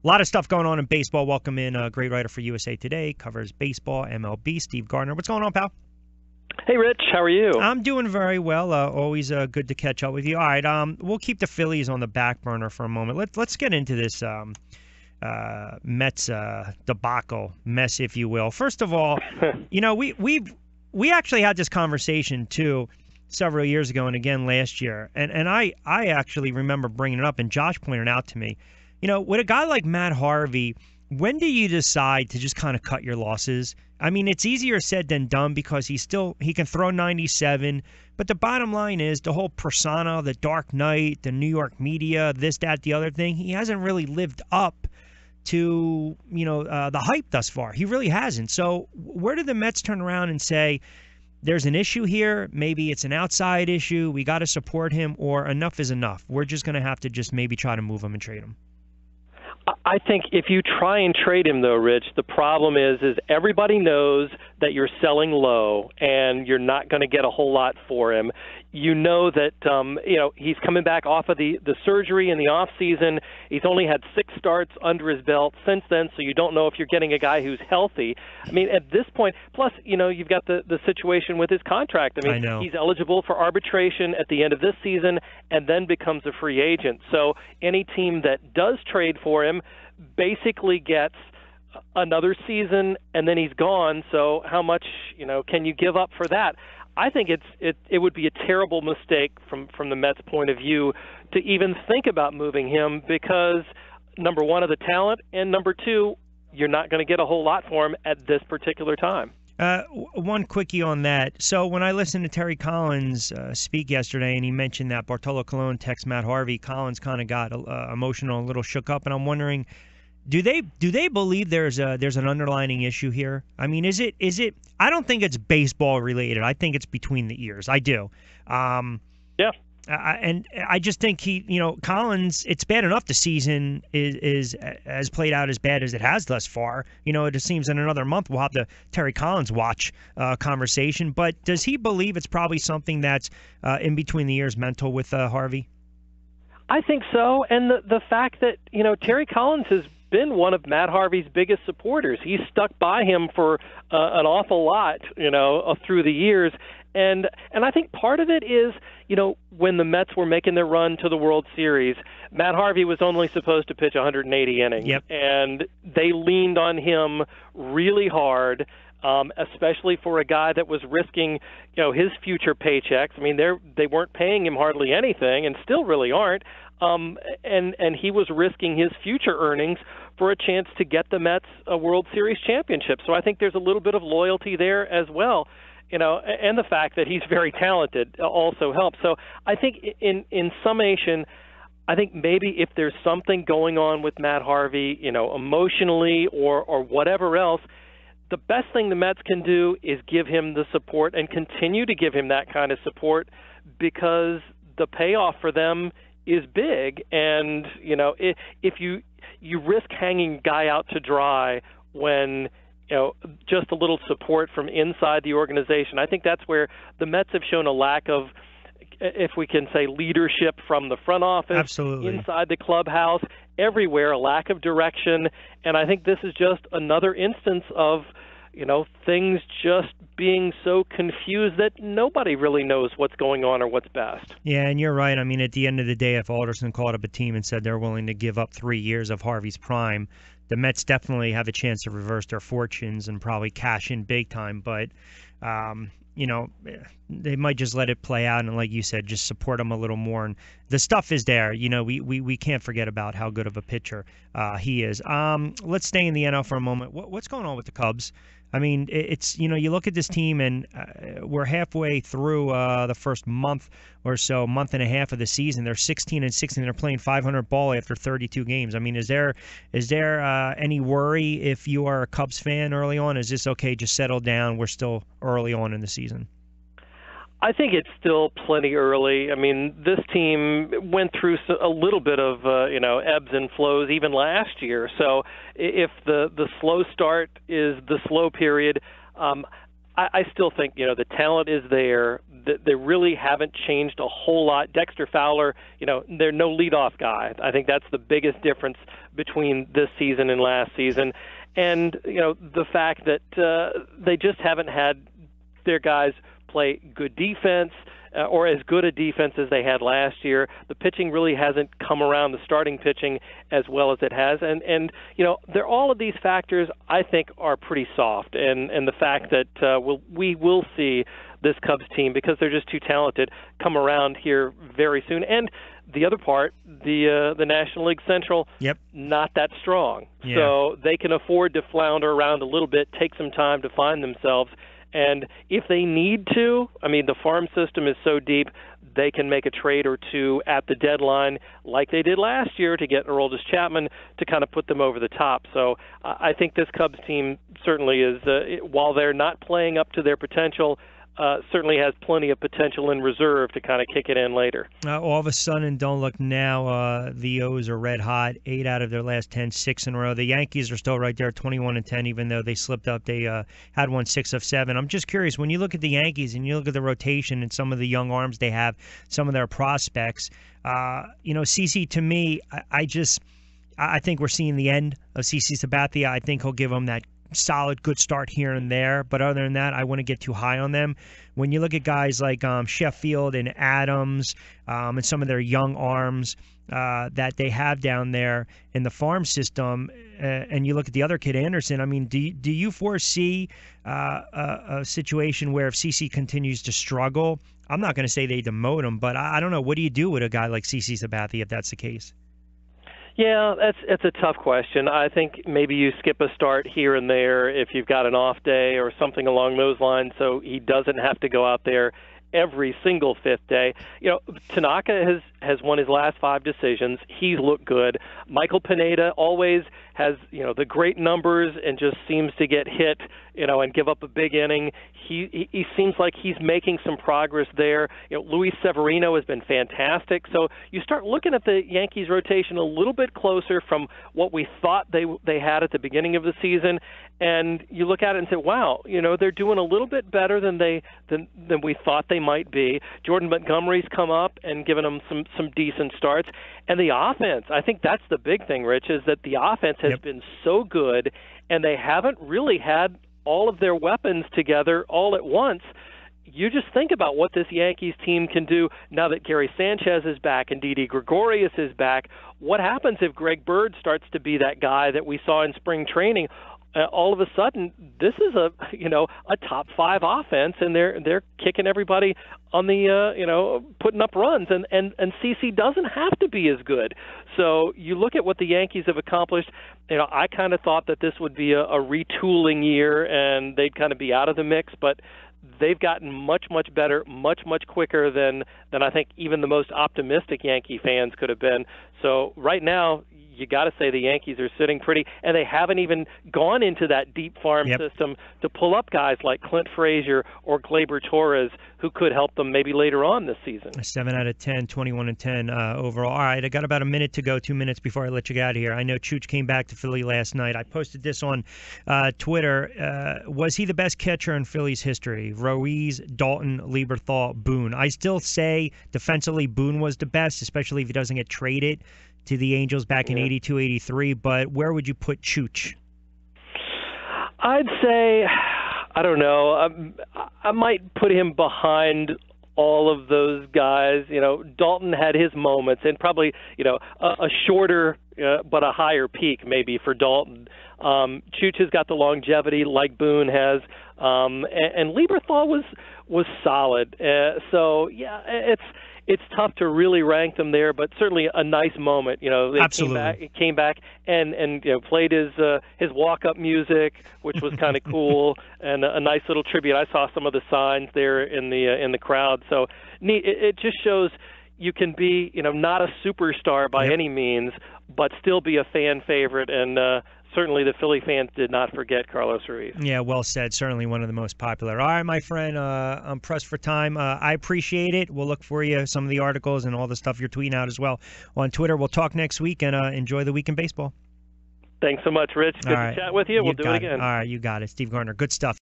A lot of stuff going on in baseball. Welcome in a great writer for USA Today, covers baseball, MLB, Steve Gardner. What's going on, pal? Hey, Rich. How are you? I'm doing very well. Always good to catch up with you. All right, we'll keep the Phillies on the back burner for a moment. Let's get into this Mets debacle mess, if you will. First of all, we actually had this conversation too several years ago and again last year, and I actually remember bringing it up, and Josh pointed out to me. With a guy like Matt Harvey, when do you decide to just kind of cut your losses? I mean, it's easier said than done because he can throw 97, but the bottom line is the whole persona, the Dark Knight, the New York media, this, that, the other thing, he hasn't really lived up to, the hype thus far. He really hasn't. So where did the Mets turn around and say, there's an issue here, maybe it's an outside issue, we got to support him, or enough is enough? We're just going to have to just maybe try to move him and trade him. I think if you try and trade him, though, Rich, the problem is everybody knows that you're selling low and you're not going to get a whole lot for him. You know that he's coming back off of the surgery in the off season. He's only had 6 starts under his belt since then, so you don't know if you're getting a guy who's healthy. I mean, at this point, plus you've got the situation with his contract. I mean, he's eligible for arbitration at the end of this season and then becomes a free agent. So any team that does trade for him basically gets another season and then he's gone. So how much can you give up for that? I think it would be a terrible mistake from the Mets' point of view to even think about moving him because, number one, of the talent, and number two, you're not going to get a whole lot for him at this particular time. One quickie on that. So when I listened to Terry Collins speak yesterday, and he mentioned that Bartolo Colon texts Matt Harvey, Collins kind of got emotional, a little shook up, and I'm wondering, do they believe there's an underlying issue here? I mean, is it? I don't think it's baseball related. I think it's between the ears. I do. Yeah. And I just think Collins. It's bad enough the season has played out as bad as it has thus far. It just seems in another month we'll have the Terry Collins watch conversation. But does he believe it's probably something that's in between the ears mental with Harvey? I think so, and the fact that Terry Collins has been one of Matt Harvey's biggest supporters. He's stuck by him for an awful lot, through the years. And I think part of it is, when the Mets were making their run to the World Series, Matt Harvey was only supposed to pitch 180 innings. Yep. And they leaned on him really hard, especially for a guy that was risking, his future paychecks. I mean, they weren't paying him hardly anything and still really aren't. And he was risking his future earnings for a chance to get the Mets a World Series championship. So I think there's a little bit of loyalty there as well, and the fact that he's very talented also helps. So I think in summation, I think maybe if there's something going on with Matt Harvey, emotionally or whatever else, the best thing the Mets can do is give him the support and continue to give him that kind of support because the payoff for them is big. And, if you risk hanging a guy out to dry when, just a little support from inside the organization, I think that's where the Mets have shown a lack of, if we can say, leadership from the front office, absolutely, inside the clubhouse, everywhere, a lack of direction. And I think this is just another instance of, things just being so confused that nobody really knows what's going on or what's best. Yeah, and you're right. I mean, at the end of the day, if Alderson called up a team and said they're willing to give up 3 years of Harvey's prime, the Mets definitely have a chance to reverse their fortunes and probably cash in big time. But, they might just let it play out and, like you said, just support him a little more. And the stuff is there. We can't forget about how good of a pitcher he is. Let's stay in the NL for a moment. What's going on with the Cubs? I mean, it's, you look at this team and we're halfway through the first month or so, month and a half of the season. They're 16-16. They're playing 500 ball after 32 games. I mean, is there any worry if you are a Cubs fan early on? Is this okay, just settle down? We're still early on in the season. I think it's still plenty early. I mean, this team went through a little bit of ebbs and flows even last year. So if the slow start is the slow period, I still think, the talent is there. They really haven't changed a whole lot. Dexter Fowler, they're no leadoff guy. I think that's the biggest difference between this season and last season. And, the fact that they just haven't had their guys play good defense or as good a defense as they had last year. The pitching really hasn't come around, the starting pitching, as well as it has. And all of these factors, I think, are pretty soft. And the fact that we will see this Cubs team, because they're just too talented, come around here very soon. And the other part, the National League Central, not that strong. Yeah. So they can afford to flounder around a little bit, take some time to find themselves. And if they need to, the farm system is so deep, they can make a trade or two at the deadline like they did last year to get Aroldis Chapman to kind of put them over the top. So I think this Cubs team certainly is, while they're not playing up to their potential, certainly has plenty of potential in reserve to kind of kick it in later. All of a sudden, don't look now, the O's are red hot, 8 out of their last 10, 6 in a row. The Yankees are still right there, 21-10, even though they slipped up. They had won 6 of 7. I'm just curious, when you look at the Yankees and you look at the rotation and some of the young arms they have, some of their prospects, CC, to me, I think we're seeing the end of CC Sabathia. I think he'll give them that solid, good start here and there. But other than that, I wouldn't get too high on them. When you look at guys like Sheffield and Adams and some of their young arms that they have down there in the farm system, and you look at the other kid, Anderson, do you foresee a situation where if CC continues to struggle, I'm not going to say they demote him, but I don't know. What do you do with a guy like CC Sabathia if that's the case? Yeah, it's a tough question. I think maybe you skip a start here and there if you've got an off day or something along those lines, so he doesn't have to go out there every single fifth day. Tanaka has won his last 5 decisions. He's looked good. Michael Pineda always has, the great numbers and just seems to get hit, and give up a big inning. He seems like he's making some progress there. Luis Severino has been fantastic. So you start looking at the Yankees rotation a little bit closer from what we thought they had at the beginning of the season, and you look at it and say, wow, they're doing a little bit better than we thought they might be. Jordan Montgomery's come up and given them some decent starts. And the offense, I think that's the big thing, Rich, is that the offense has been so good, and they haven't really had all of their weapons together all at once. You just think about what this Yankees team can do now that Gary Sanchez is back and Didi Gregorius is back. What happens if Greg Bird starts to be that guy that we saw in spring training? All of a sudden, this is a top 5 offense, and they're kicking everybody on the putting up runs, and CC doesn't have to be as good. So you look at what the Yankees have accomplished. I kind of thought that this would be a retooling year, and they'd kind of be out of the mix, but they've gotten much, much better, much, much quicker than I think even the most optimistic Yankee fans could have been. So right now, you got to say the Yankees are sitting pretty, and they haven't even gone into that deep farm system to pull up guys like Clint Frazier or Gleyber Torres, who could help them maybe later on this season. 7 out of 10, 21-10 overall. All right, I got about a minute to go, 2 minutes before I let you get out of here. I know Chooch came back to Philly last night. I posted this on Twitter. Was he the best catcher in Philly's history? Ruiz, Dalton, Lieberthal, Boone. I still say defensively Boone was the best, especially if he doesn't get traded to the Angels back in 82, 83, but where would you put Chooch? I'd say, I don't know, I might put him behind all of those guys. Dalton had his moments, and probably, a shorter but a higher peak maybe for Dalton. Chooch has got the longevity like Boone has, and Lieberthal was solid. So, yeah, it's tough to really rank them there, but certainly a nice moment. They Absolutely. came back and played his walk-up music, which was kind of cool, and a nice little tribute. I saw some of the signs there in the crowd. So neat. It just shows you can be not a superstar by any means, but still be a fan favorite, and certainly the Philly fans did not forget Carlos Ruiz. Yeah, well said. Certainly one of the most popular. All right, my friend, I'm pressed for time. I appreciate it. We'll look for you, some of the articles and all the stuff you're tweeting out as well on Twitter. We'll talk next week, and enjoy the week in baseball. Thanks so much, Rich. Good to chat with you. We'll do it again. All right, you got it. Steve Gardner. Good stuff.